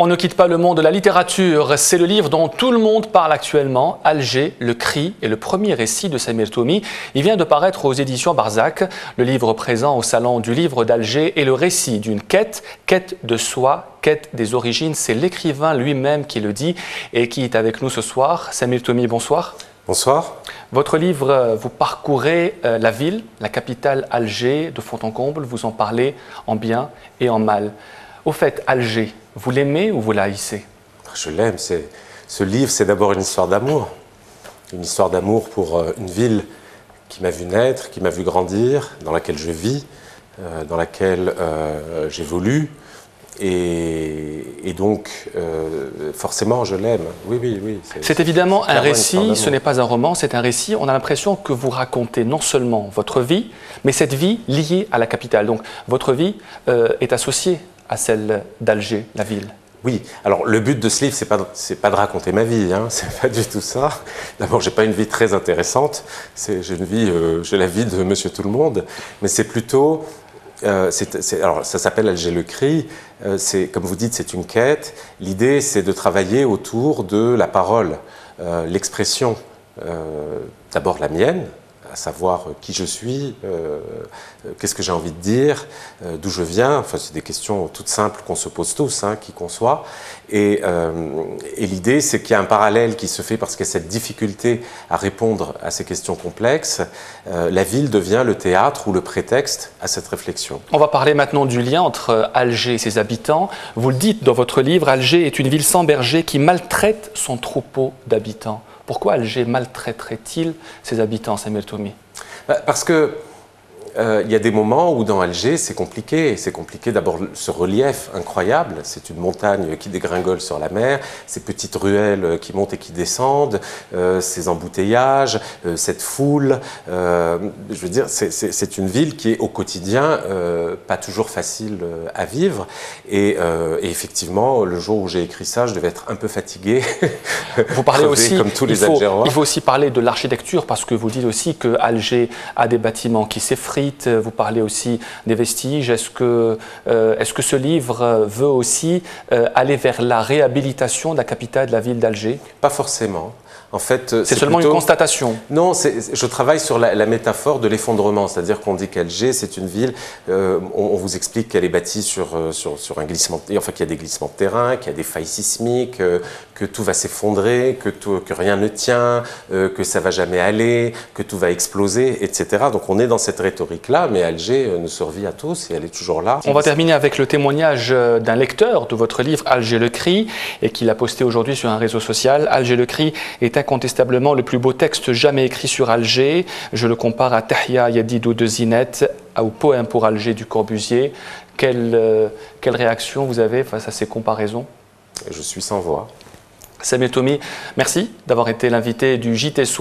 On ne quitte pas le monde de la littérature. C'est le livre dont tout le monde parle actuellement. Alger, le cri est le premier récit de Samir Toumi. Il vient de paraître aux éditions Barzac. Le livre présent au Salon du livre d'Alger est le récit d'une quête de soi, quête des origines. C'est l'écrivain lui-même qui le dit et qui est avec nous ce soir. Samir Toumi, bonsoir. Bonsoir. Votre livre, vous parcourez la ville, la capitale Alger, de fond en comble. Vous en parlez en bien et en mal. Au fait, Alger, vous l'aimez ou vous la haïssez? Je l'aime. Ce livre, c'est d'abord une histoire d'amour. Une histoire d'amour pour une ville qui m'a vu naître, qui m'a vu grandir, dans laquelle je vis, dans laquelle j'évolue. Et donc, forcément, je l'aime. Oui. C'est évidemment un récit, ce n'est pas un roman, c'est un récit. On a l'impression que vous racontez non seulement votre vie, mais cette vie liée à la capitale. Donc, votre vie est associée à celle d'Alger, la ville. Oui, alors le but de ce livre, c'est pas de raconter ma vie, hein, c'est pas du tout ça. D'abord, j'ai pas une vie très intéressante, j'ai la vie de Monsieur Tout le Monde, mais c'est plutôt, alors ça s'appelle Alger le cri, comme vous dites, c'est une quête. L'idée, c'est de travailler autour de la parole, l'expression, d'abord la mienne, à savoir qui je suis, qu'est-ce que j'ai envie de dire, d'où je viens. Enfin, c'est des questions toutes simples qu'on se pose tous, hein, qui qu'on soit. Et l'idée, c'est qu'il y a un parallèle qui se fait parce qu'il y a cette difficulté à répondre à ces questions complexes. La ville devient le théâtre ou le prétexte à cette réflexion. On va parler maintenant du lien entre Alger et ses habitants. Vous le dites dans votre livre, Alger est une ville sans berger qui maltraite son troupeau d'habitants. Pourquoi Alger maltraiterait-il ses habitants, Samir Toumi? Parce que il y a des moments où dans Alger c'est compliqué. C'est compliqué d'abord ce relief incroyable. C'est une montagne qui dégringole sur la mer, ces petites ruelles qui montent et qui descendent, ces embouteillages, cette foule. Je veux dire, c'est une ville qui est au quotidien pas toujours facile à vivre. Et effectivement, le jour où j'ai écrit ça, je devais être un peu fatigué. Vous parlez aussi, comme tous les Algérois. Il faut aussi parler de l'architecture parce que vous dites aussi que Alger a des bâtiments qui s'effritent. Vous parlez aussi des vestiges. Est-ce que ce livre veut aussi aller vers la réhabilitation de la capitale de la ville d'Alger? Pas forcément. En fait, c'est seulement une constatation. Non, je travaille sur la métaphore de l'effondrement, c'est-à-dire qu'on dit qu'Alger, c'est une ville, on vous explique qu'elle est bâtie sur un glissement, enfin qu'il y a des glissements de terrain, qu'il y a des failles sismiques, que tout va s'effondrer, que rien ne tient, que ça va jamais aller, que tout va exploser, etc. Donc on est dans cette rhétorique-là, mais Alger nous survit à tous et elle est toujours là. On va terminer avec le témoignage d'un lecteur de votre livre Alger le cri et qui l'a posté aujourd'hui sur un réseau social. Alger le cri est incontestablement le plus beau texte jamais écrit sur Alger. Je le compare à Tahia Yadidou de Zinette, au poème pour Alger du Corbusier. Quelle réaction vous avez face à ces comparaisons? Je suis sans voix. Samir Toumi, merci d'avoir été l'invité du JT Soir.